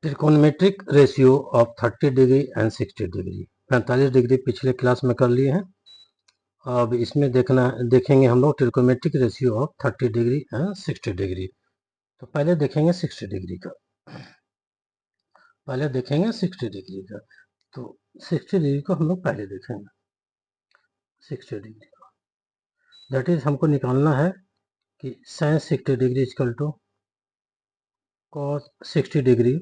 त्रिकोणमेट्रिक ratio of 30 degree and 60 degree. 45 degree पिछले class में कर लिए हैं। अब इसमें देखेंगे हम लोग trigonometric ratio of 30 degree and 60 degree. तो पहले देखेंगे 60 डिग्री का। तो 60 डिग्री को हम लोग पहले देखेंगे। 60 डिग्री का दैट इज हमको निकालना है कि sin 60 degree equal to cos 60 degree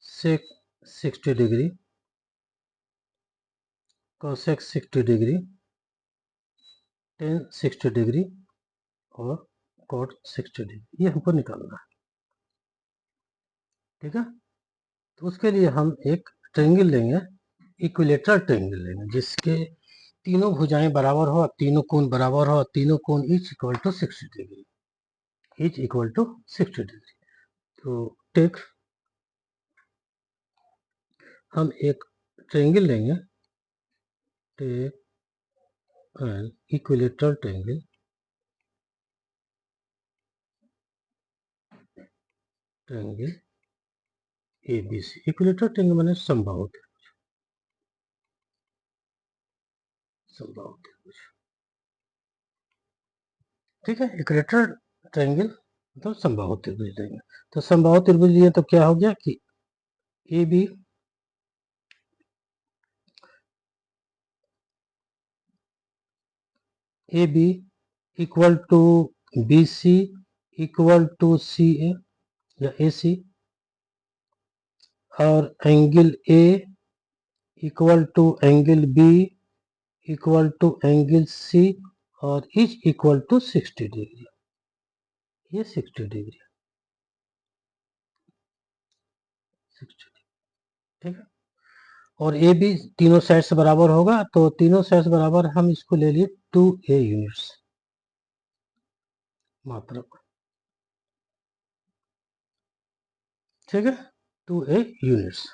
sec 60 degree cosec 60 degree tan 60 degree और cot 60 डिग्री, ये हमको निकालना है। ठीक है, तो उसके लिए हम एक ट्रायंगल लेंगे, इक्विलेटरल ट्रायंगल लेंगे, जिसके तीनों भुजाएं बराबर हो, तीनों कोण बराबर हो, तीनों कोण each equal to 60 degree, each equal to 60 degree. तो टेक हम एक ट्रायंगल लेंगे, take an equilateral triangle, triangle ABC। Equilateral triangle माने समबाहु त्रिभुज, समबाहु त्रिभुज। ठीक है, इक्विलेटरल ट्रायंगल तो समबाहु त्रिभुज लेंगे। तो समबाहु त्रिभुज लिए तो क्या हो गया कि AB equal to BC equal to CA या AC, और angle A equal to angle B equal to angle C और इज इक्वल टू 60 डिग्री। ये 60 डिग्री, 60 ठीक है। और ए बी तीनों साइड से बराबर होगा, तो तीनों साइड से बराबर हम इसको ले लिए 2A यूनिट्स मात्र। ठीक है, 2A यूनिट्स।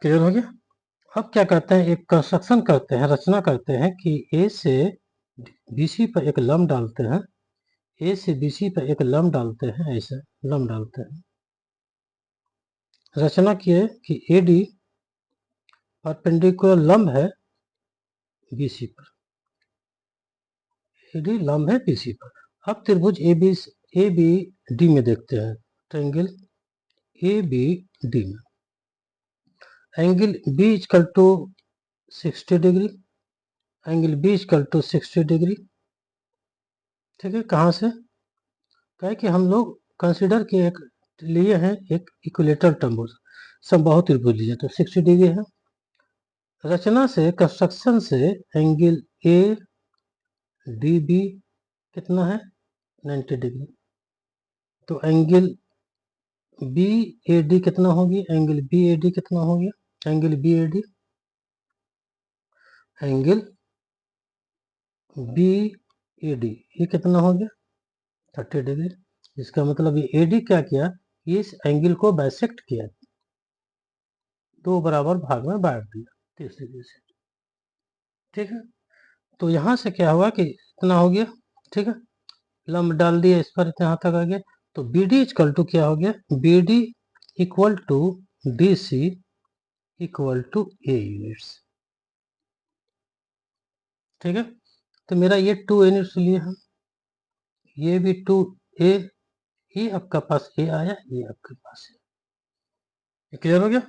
क्लियर हो गया। अब क्या करते हैं, एक कंस्ट्रक्शन करते हैं, रचना करते हैं कि ए से BC पर एक लंब डालते हैं, ए से BC पर एक लंब डालते हैं, ऐसे लंब डालते हैं। रचना किए कि AD परपेंडिकुलर लंब है BC पर, AD लंब है BC पर। अब त्रिभुज ABD में देखते हैं, ट्रायंगल ABD में angle B equal to 60 degree, angle B equal to 60 degree. ठीक है, कहाँ से कहे कि हम लोग कंसिडर के एक लिए हैं एक इक्विलेटरल त्रिभुज, समबाहु त्रिभुज लिए, तो 60 डिग्री है। रचना से, कंस्ट्रक्शन से एंगल ADB कितना है 90 डिग्री, तो एंगल BAD कितना होगी, एंगल BAD कितना हो गया, एंगल BAD ये कितना हो गया 30 डिग्री। इसका मतलब ये AD क्या किया, इस एंगल को बाइसेक्ट किया, दो बराबर भाग में बांट दिया 30 डिग्री से। ठीक है, तो यहां से क्या हुआ कि इतना हो गया। ठीक है, लंब डाल दिया इस पर, यहाँ तक आ गया। तो BD इक्वल टू क्या हो गया, BD equal to DC equal to A units. ठीक है, तो मेरा ये 2 यूनिट्स लिए हम, ये भी 2A, ये आपका पास A आया, ये आपके पास है। क्लियर हो गया।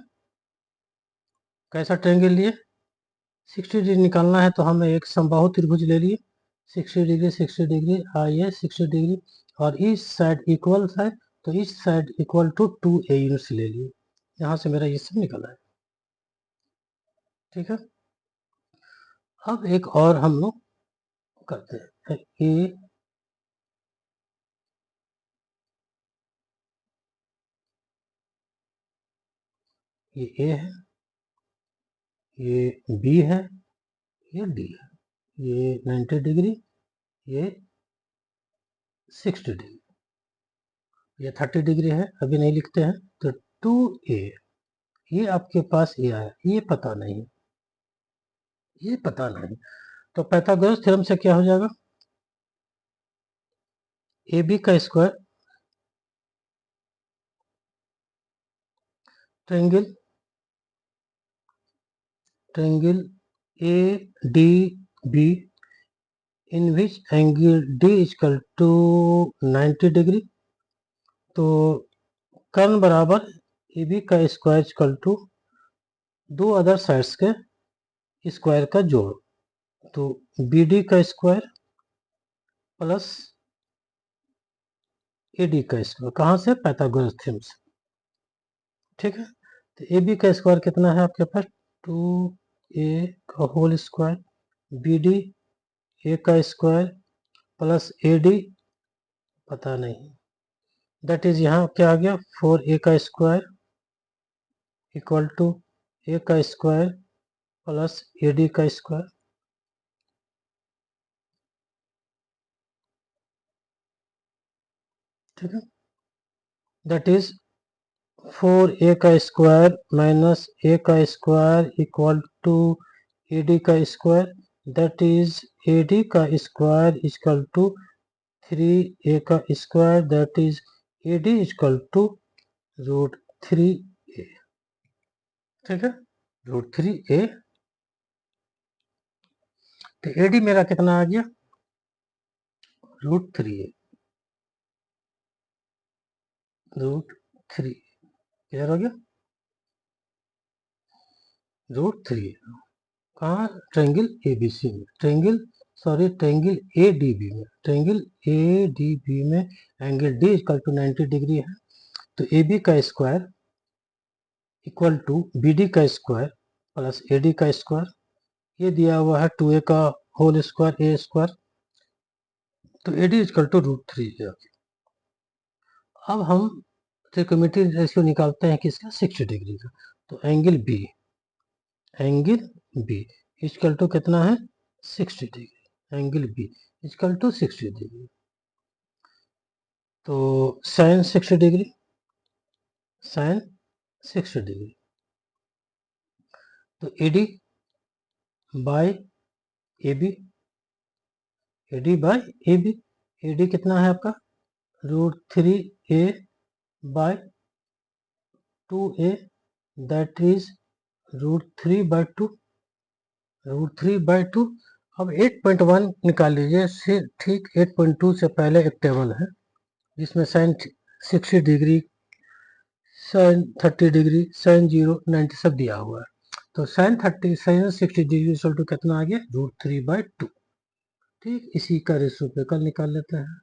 कैसा ट्रायंगल लिए, 60 डिग्री निकालना है, तो हमें एक समबाहु त्रिभुज ले लिए, 60 डिग्री 60 डिग्री आइए 60 डिग्री, और इस साइड इक्वल है, तो इस side equal to 2A units ले लिए। यहाँ से मेरा ये सब निकला है। ठीक है, अब एक और हम लोग करते हैं, ये A है, ये B है, ये D है, ये 90 डिग्री, ये 60 डिग्री, ये 30 डिग्री है, अभी नहीं लिखते हैं। तो 2A, ये आपके पास ये आया, ये पता नहीं, ये पता नहीं। तो पाइथागोरस थ्योरम से क्या हो जाएगा, ए बी का square triangle A D B in which angle D equal to 90 degree. तो कर्न बराबर ए बी का स्क्वायर इक्वल टू दो अदर साइड्स के स्क्वायर का जोड़। तो बी डी का स्क्वायर प्लस ए डी का स्क्वायर, कहाँ से, पाइथागोरस थ्योरम से। ठीक है, तो ए बी का स्क्वायर कितना है आपके पास, 2a का whole square, B D A का स्क्वायर प्लस ए डी पता नहीं, दैट इज यहाँ क्या आ गया, 4a का स्क्वायर इक्वल टू ए का स्क्वायर प्लस ए डी का स्क्वायर। ठीक है, दैट इज 4a का स्क्वायर माइनस ए का square equal to A D का square, that is A D का स्क्वायर इक्वल टू 3a का square, that is A D equal to √3a। ठीक है, √3a। तो ए डी मेरा कितना आ गया, √3a, √3 क्लियर हो गया, √3 कहाँ, ट्रायंगल एबीसी में, ट्रायंगल ए डी बी में, ट्रायंगल ए डी बी में angle D equal to 90 degree है। तो ए बी का square equal to B D का स्क्वायर प्लस ए डी का स्क्वायर, ये दिया हुआ है 2a का होल स्क्वायर ए स्क्वायर, तो ए डी इक्वल टू √3। अब हम ट्रिकोमेट्री रेशियो निकालते हैं किसका, 60 डिग्री का। तो एंगल बी इक्वल टू कितना है, 60 degree, angle B equal to 60 degree. तो साइन 60 डिग्री, साइन 60 डिग्री, तो A D by A B, A D by A B, A D कितना है आपका, √3a by 2a, that is √3/2, √3/2। अब 8.1 निकाल लीजिए, ठीक 8.2 से पहले एक टेबल है जिसमें sine 60 degree, sine 30 degree, sine 0, 90 सब दिया हुआ है। तो साइन 60 डिग्री इक्वल टू कितना आ गया, √3/2। ठीक, इसी का रेशो पे कल निकाल लेते हैं,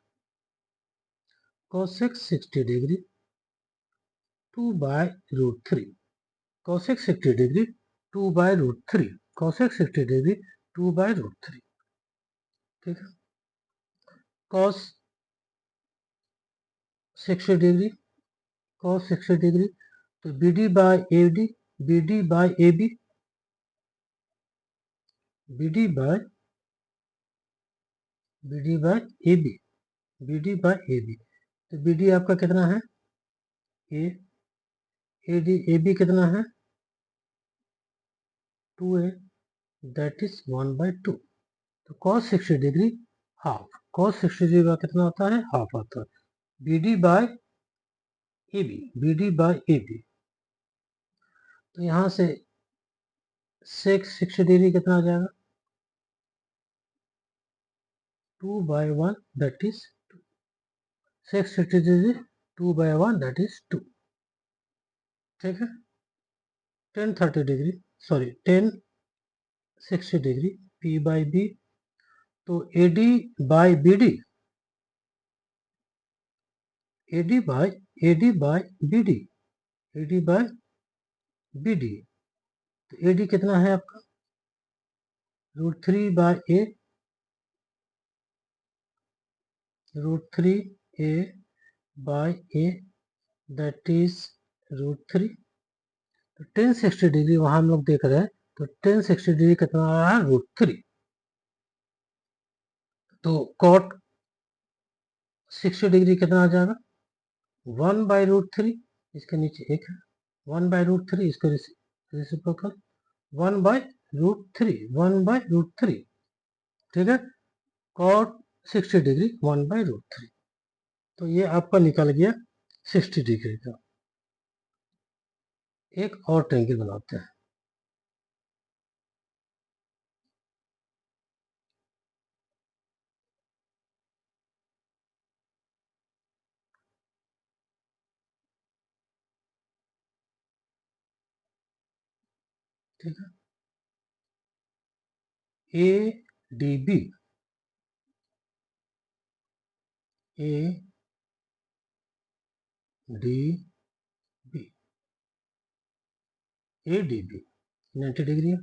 cosec 60 degree 2/√3, cosec 60 degree 2/√3, cosec 60 degree 2/√3। ठीक है, cos 60 डिग्री, cos 60 डिग्री, तो B D by A D, B D by A B, B D by A B, B D by A B, तो B D आपका कितना है, A D A B कितना है, 2a, that is 1/2। तो cos 60 degree half, cos 60 degree का कितना होता है, हाफ आता है, B D by A B, B D by A B. तो यहाँ से sec 60 डिग्री कितना आ जाएगा, 2/1, that is sec 60 degree 2/1, that is 2। ठीक है, 10 degree, sorry 10 60 degree P by B, तो A D by B D, A D by B D, A D by B D, तो ए डी कितना है आपका, √3/a, √3a by a, that is √3। तो 1060 degree वहां हम लोग देख रहे हैं, तो 1060 डिग्री कितना आ रहा है, √3। तो cot 60 डिग्री कितना आ जाएगा, 1/√3, इसके नीचे एक है, 1/√3, इसको रेसिप्रोकल 1/√3, √3, 1/√3, ठीक है। कॉट 60 डिग्री 1/√3, तो ये आपका निकल गया 60 डिग्री का। एक और ट्रायंगल बनाते हैं। ठीक है, A D B, A D B, A D B 90 degree है।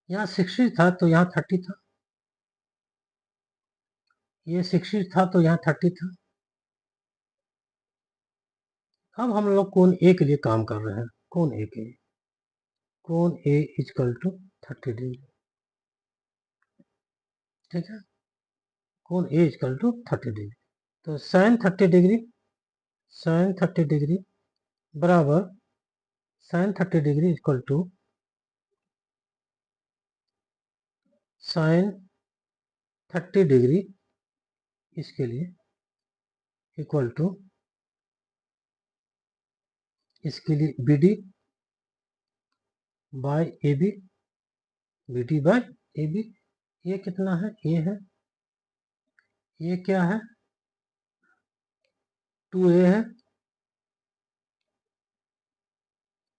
यहाँ 60 था तो यहाँ 30 था, ये 60 था तो यहाँ 30 था। अब हम लोग कोण ए के लिए काम कर रहे हैं। कोण ए के लिए, कोण ए इक्वल टू 30 डिग्री, ठीक है। कोण ए इक्वल टू 30 डिग्री, तो साइन 30 डिग्री, साइन 30 डिग्री बराबर sine 30 degree equal to sine 30 degree, इसके लिए इक्वल टू, इसके लिए B D by A B, B D by A B. ये कितना है, ये है, ये क्या है, 2a है,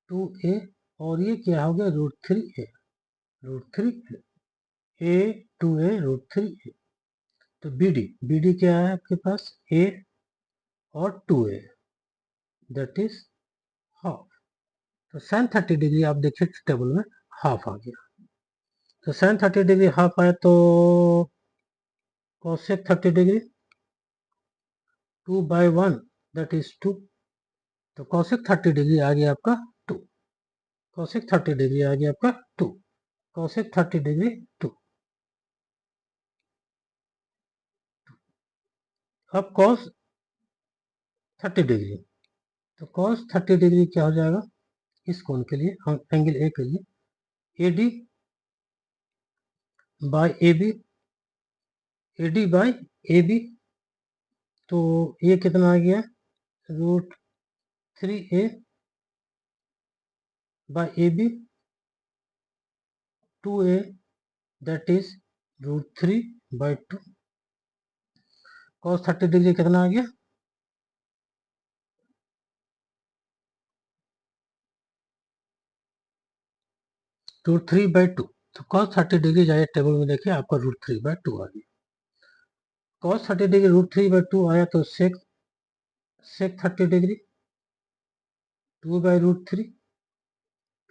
2a, और ये क्या हो गया, √3a, √3a, a 2a √3a। तो बी डी क्या है आपके पास, a और 2a, दैट इज हाफ। तो साइन 30 डिग्री आप देखिए टेबल में हाफ आ गया। तो साइन 30 डिग्री हाफ आया तो कोसेक 30 डिग्री 2/1, दैट इज 2। तो कोसेक 30 डिग्री आ गया आपका 2, कोसेक 30 डिग्री आ गया आपका 2, कोसेक 30 डिग्री 2। अब कॉस 30 डिग्री, तो कॉस 30 डिग्री क्या हो जाएगा इस कोण के लिए, एंगल ए के लिए, A D by A B, A D by A B. तो ये कितना आ गया, √3a by A B, 2a, that is √3/2। Cos 30 degree कितना आ गया, √3/2। तो कॉस 30 डिग्री जाइए टेबल में देखिए आपका √3/2 आ गया। कॉस 30 डिग्री √3/2 आया तो sec 30 degree 2/√3,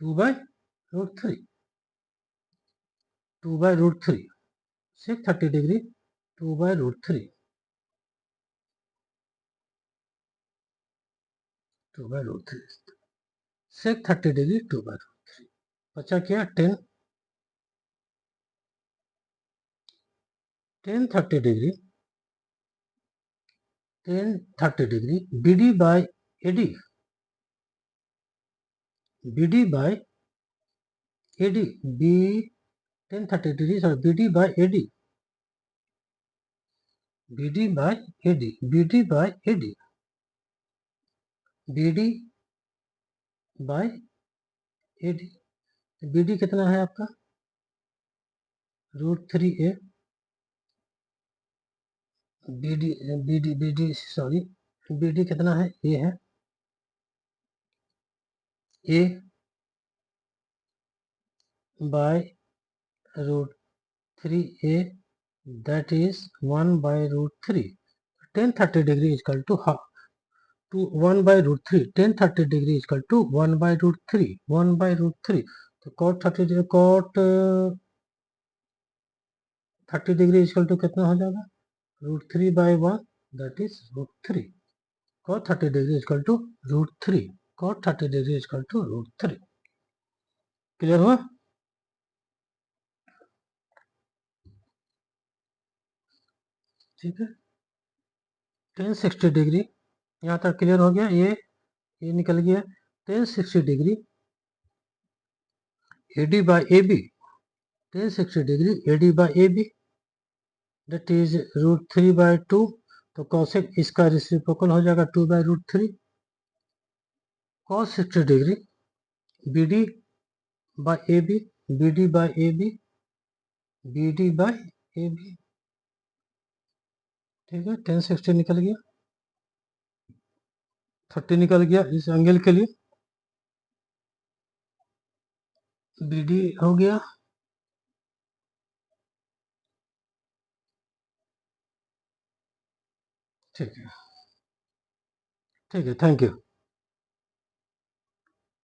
2/√3, 2/√3, sec 30 degree 2/√3, 2/√3, sec 30 degree 2/√3, बचा क्या 10, 30 degree, 30 degree B D by A D, B D by A D, B 30 degree sorry B D by A D, B D by A D, B D by A D, B D by A D. B D कितना है आपका, √3a, B D sorry B D कितना है, A है, A by √3a, that is 1/√3। 10 30 degree equal to half, to 1/√3, 10 30 degree equal to 1/√3, 1/√3। तो cot 30 cot 30 degree equal to कितना हो जाएगा, √3/1, that is √3। cos 30 degree equal to √3, cos 30 degree equal to √3। Clear हुआ, ठीक है। tan 60 डिग्री यहाँ तक clear हो गया, ये निकल गया। tan 60 degree AD by AB, tan 60 degree AD by AB, that is √3/2, तो cosec इसका रेसिप्रोकल हो जाएगा 2/√3, cos 60 degree BD by AB, BD by AB, BD by AB, ठीक है, tan 60 निकल गया, 30 निकल गया इस एंगल के लिए, BD हो गया, ठीक है, थैंक यू।